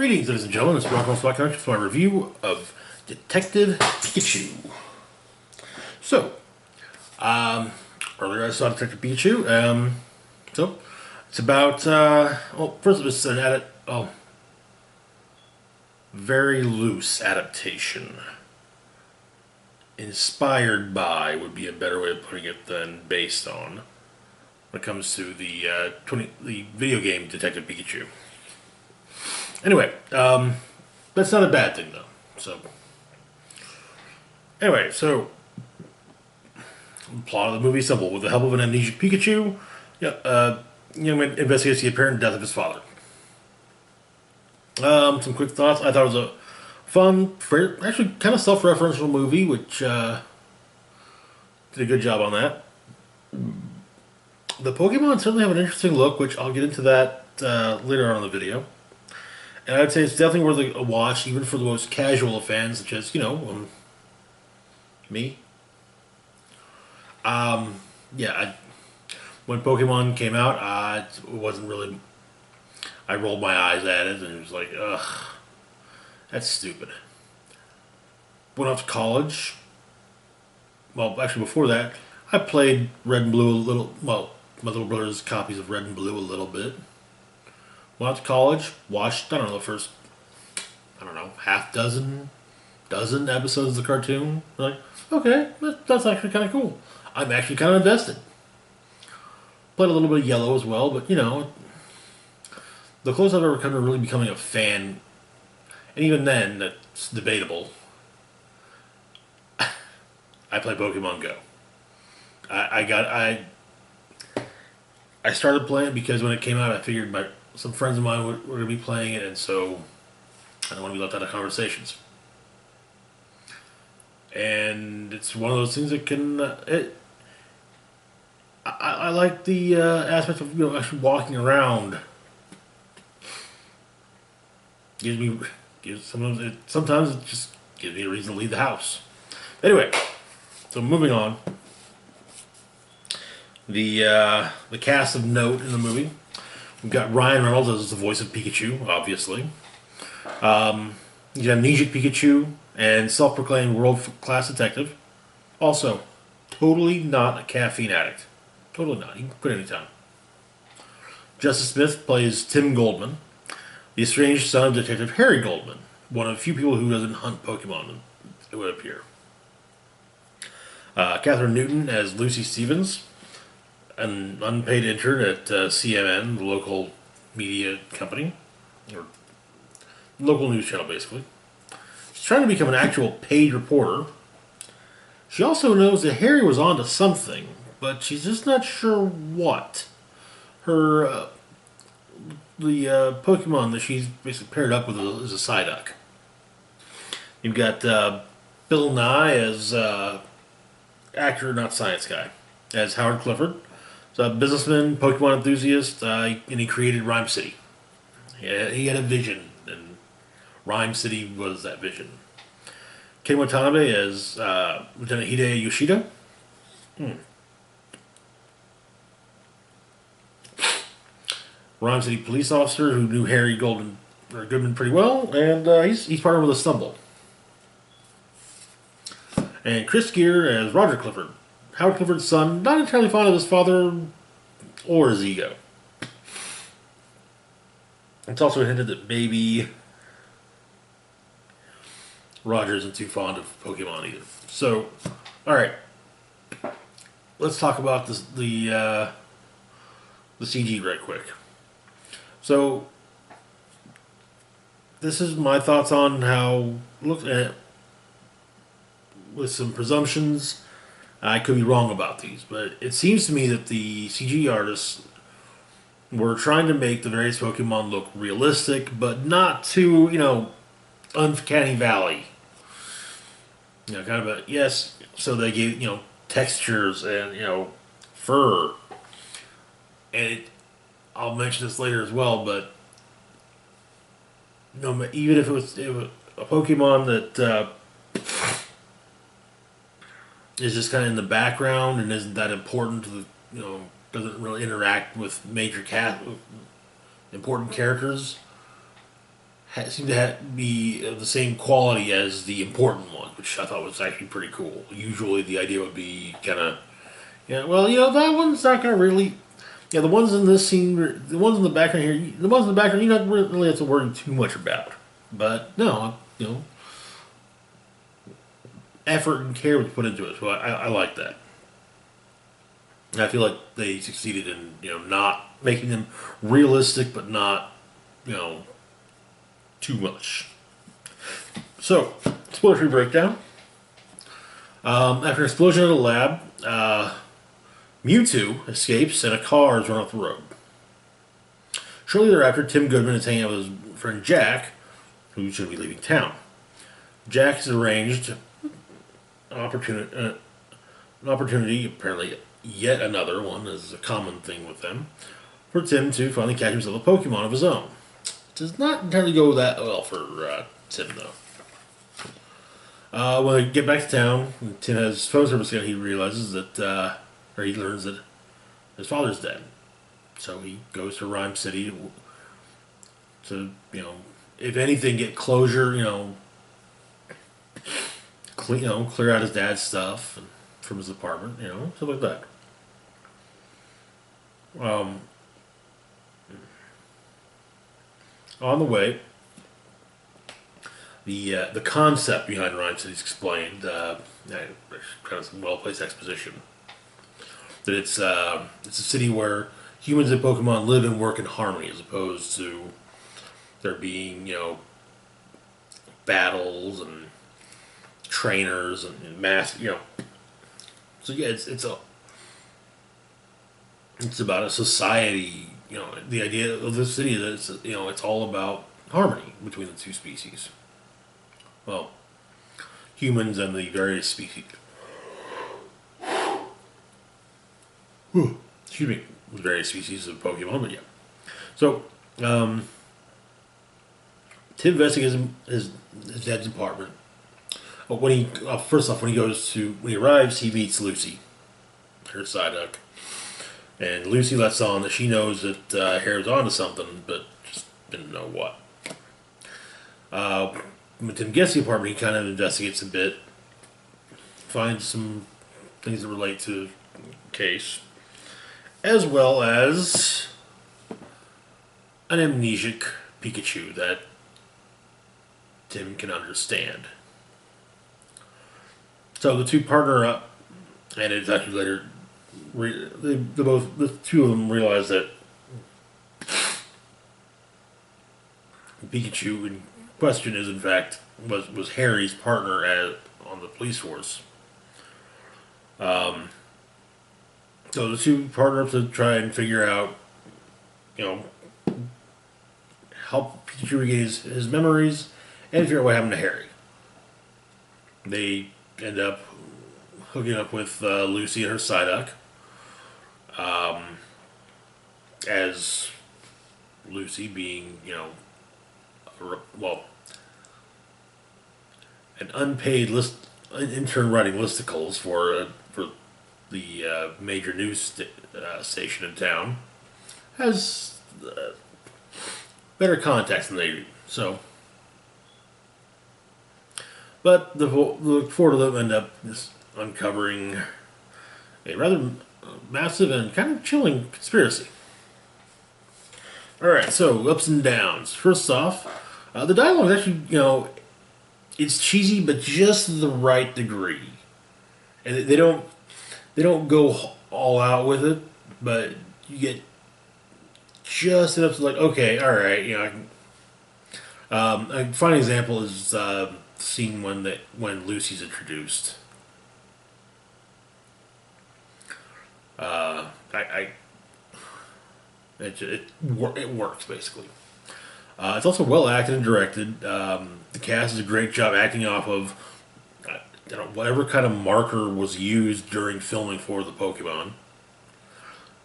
Greetings, ladies and gentlemen. This is Rockwell's Black Connection for my review of Detective Pikachu. So, earlier I saw Detective Pikachu. So, it's about, well, first of all, it's an very loose adaptation. Inspired by would be a better way of putting it than based on when it comes to the video game Detective Pikachu. Anyway, that's not a bad thing though. So the plot of the movie is simple. With the help of an amnesiac Pikachu, young man investigates the apparent death of his father. Some quick thoughts. I thought it was a fun, actually kind of self-referential movie, which did a good job on that. The Pokemon certainly have an interesting look, which I'll get into that later on in the video. And I'd say it's definitely worth a watch, even for the most casual of fans, such as, me. When Pokemon came out, it wasn't really... I rolled my eyes at it, and it was like, ugh, that's stupid. Went off to college. Well, actually, before that, I played Red and Blue a little... Well, my little brother's copies of Red and Blue a little bit. Went out to college, watched, the first, dozen episodes of the cartoon. Like, okay, that's actually kind of cool. I'm actually kind of invested. Played a little bit of Yellow as well, but, the closest I've ever come to really becoming a fan, and even then, that's debatable, I play Pokemon Go. I started playing it because when it came out, I figured some friends of mine were going to be playing it, and so I don't want to be left out of conversations. And it's one of those things that can... I like the aspect of actually walking around. Sometimes it just gives me a reason to leave the house. Anyway, so moving on. The cast of note in the movie. We've got Ryan Reynolds as the voice of Pikachu, obviously. You got Amnesiac Pikachu and self-proclaimed world-class detective. Also, totally not a caffeine addict. Totally not. He can quit anytime. Justice Smith plays Tim Goldman, the estranged son of Detective Harry Goldman, one of the few people who doesn't hunt Pokemon, it would appear. Catherine Newton as Lucy Stevens, an unpaid intern at CMN, the local media company, or local news channel, basically. She's trying to become an actual paid reporter. She also knows that Harry was onto something, but she's just not sure what. The Pokemon that she's basically paired up with is a Psyduck. You've got Bill Nye as actor, not science guy, as Howard Clifford. He's a businessman, Pokemon enthusiast, and he created Rhyme City. He had a vision, and Rhyme City was that vision. Ken Watanabe as Lieutenant Hide Yoshida. Rhyme City police officer who knew Harry Goodman pretty well, and he's partnered with a Stumble. And Chris Gere as Roger Clifford, Howard Clifford's son, not entirely fond of his father or his ego. It's also hinted that maybe Roger isn't too fond of Pokemon either. So, alright. Let's talk about the CG right quick. So, this is my thoughts on how, look at, with some presumptions. I could be wrong about these, but it seems to me that the CG artists were trying to make the various Pokemon look realistic, but not too, uncanny valley. Kind of a, yes, so they gave, textures and, fur. And I'll mention this later as well, but even if it was a Pokemon that is just kind of in the background and isn't that important to the, doesn't really interact with major important characters, seem to be of the same quality as the important one, which I thought was actually pretty cool. Usually, the idea would be kind of, yeah, well, that one's not going to really. Yeah, the ones in this scene, the ones in the background here, the ones in the background, you don't really have to worry too much about. But no, effort and care was put into it, so I like that. And I feel like they succeeded in not making them realistic, but not you know too much. So, spoiler-free breakdown. After an explosion at a lab, Mewtwo escapes and a car is run off the road. Shortly thereafter, Tim Goodman is hanging out with his friend Jack, who should be leaving town. Jack has arranged an opportunity, apparently yet another one, is a common thing with them, for Tim to finally catch himself a Pokemon of his own. It does not entirely go that well for Tim, though. When they get back to town, Tim has phone service again. He realizes that, or he learns that his father's dead. So he goes to Rhyme City to if anything, get closure. Clear out his dad's stuff from his apartment. Stuff like that. On the way, the concept behind Rhyme City is explained. Kind of some well-placed exposition. That it's a city where humans and Pokemon live and work in harmony, as opposed to there being battles and trainers and mass. So yeah, it's about a society. The idea of the city that it's all about harmony between the two species. Well, humans and the various species. Excuse me, the various species of Pokemon, but yeah. So, Tim investigates his dad's apartment. When he when he arrives, he meets Lucy, her Psyduck, and Lucy lets on that she knows that Hare's onto something, but just didn't know what. When Tim gets to the apartment, he kind of investigates a bit, finds some things that relate to the case, as well as an amnesiac Pikachu that Tim can understand. So the two partner up, and it's actually later. The two of them realize that Pikachu in question is in fact was Harry's partner on the police force. So the two partner up to try and figure out, help Pikachu regain his memories and figure out what happened to Harry. They end up hooking up with Lucy and her Psyduck. As Lucy being, an unpaid intern writing listicles for the major news station in town, has better contacts than they do. So, but the four of them end up just uncovering a rather massive and kind of chilling conspiracy. Alright, so ups and downs. First off, the dialogue is actually, it's cheesy, but just the right degree. And they don't go all out with it, but you get just enough to okay, alright, a fine example is the scene when Lucy's introduced. It works basically. It's also well acted and directed. The cast does a great job acting off of whatever kind of marker was used during filming for the Pokemon.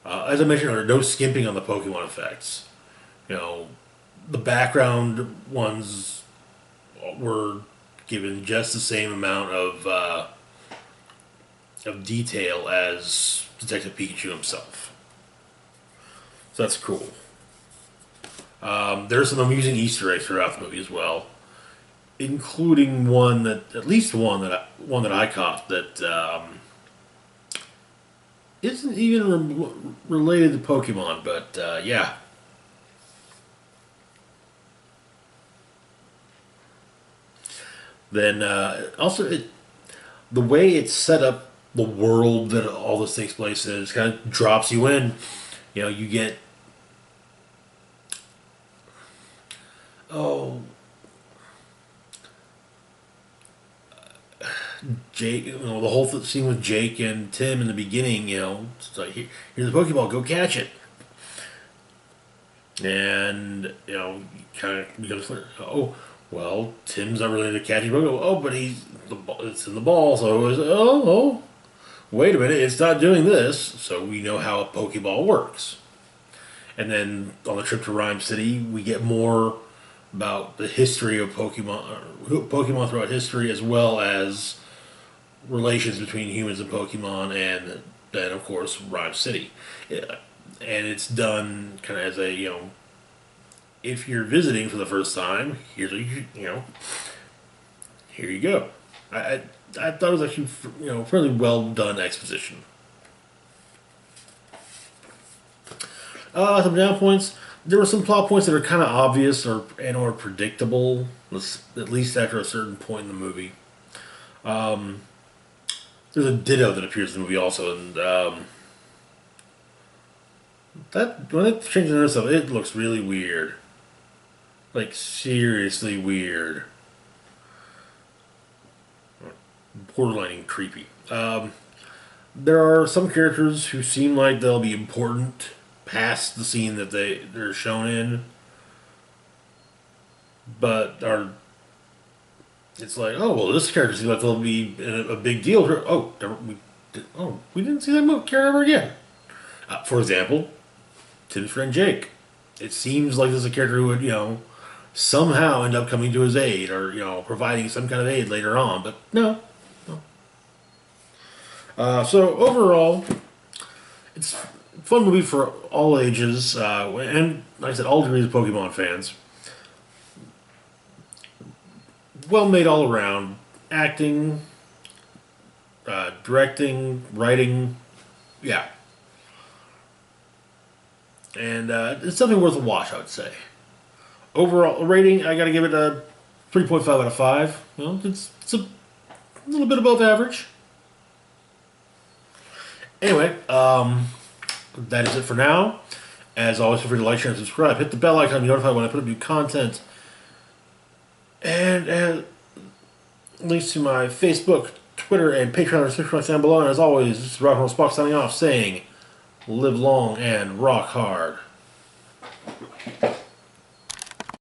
As I mentioned earlier, no skimping on the Pokemon effects. The background ones were given just the same amount of detail as Detective Pikachu himself. So that's cool. There's some amusing Easter eggs throughout the movie as well, including one that at least one that I caught that isn't even related to Pokemon, but yeah. Then also the way it's set up, the world that all this takes place in, kind of drops you in. You know, you get oh Jake, you know, the whole scene with Jake and Tim in the beginning. You know, it's like here's the Pokeball, go catch it, and you know, kind of becomes like, oh. Well, Tim's not really into catching Pokemon. Oh, but it's in the ball, so it was, wait a minute, it's not doing this, so we know how a Pokeball works. And then on the trip to Rhyme City, we get more about the history of Pokemon throughout history, as well as relations between humans and Pokemon, and then of course Rhyme City. Yeah. And it's done kind of as a if you're visiting for the first time, here you go. I thought it was actually fairly well done exposition. Some down points. There were some plot points that are kind of obvious or predictable, at least after a certain point in the movie. There's a Ditto that appears in the movie also, and that when it changes into stuff, it looks really weird. Like seriously weird. Borderline creepy. There are some characters who seem like they'll be important past the scene that they're shown in, but are it's like, oh well, this character seems like they'll be a big deal. We didn't see that character ever again. For example, Tim's friend Jake. It seems like this is a character who would somehow end up coming to his aid, or providing some kind of aid later on, but no. So overall, it's a fun movie for all ages, and like I said, all degrees of Pokemon fans. Well made all around. Acting, directing, writing, yeah. And it's something worth a watch, I would say. Overall rating, I gotta give it a 3.5 out of 5. It's a little bit above average. Anyway, that is it for now. As always, feel free to like, share, and subscribe. Hit the bell icon to be notified when I put up new content. And links to my Facebook, Twitter, and Patreon are description down below. And as always, this is Rock and Roll Spock signing off, saying, live long and rock hard.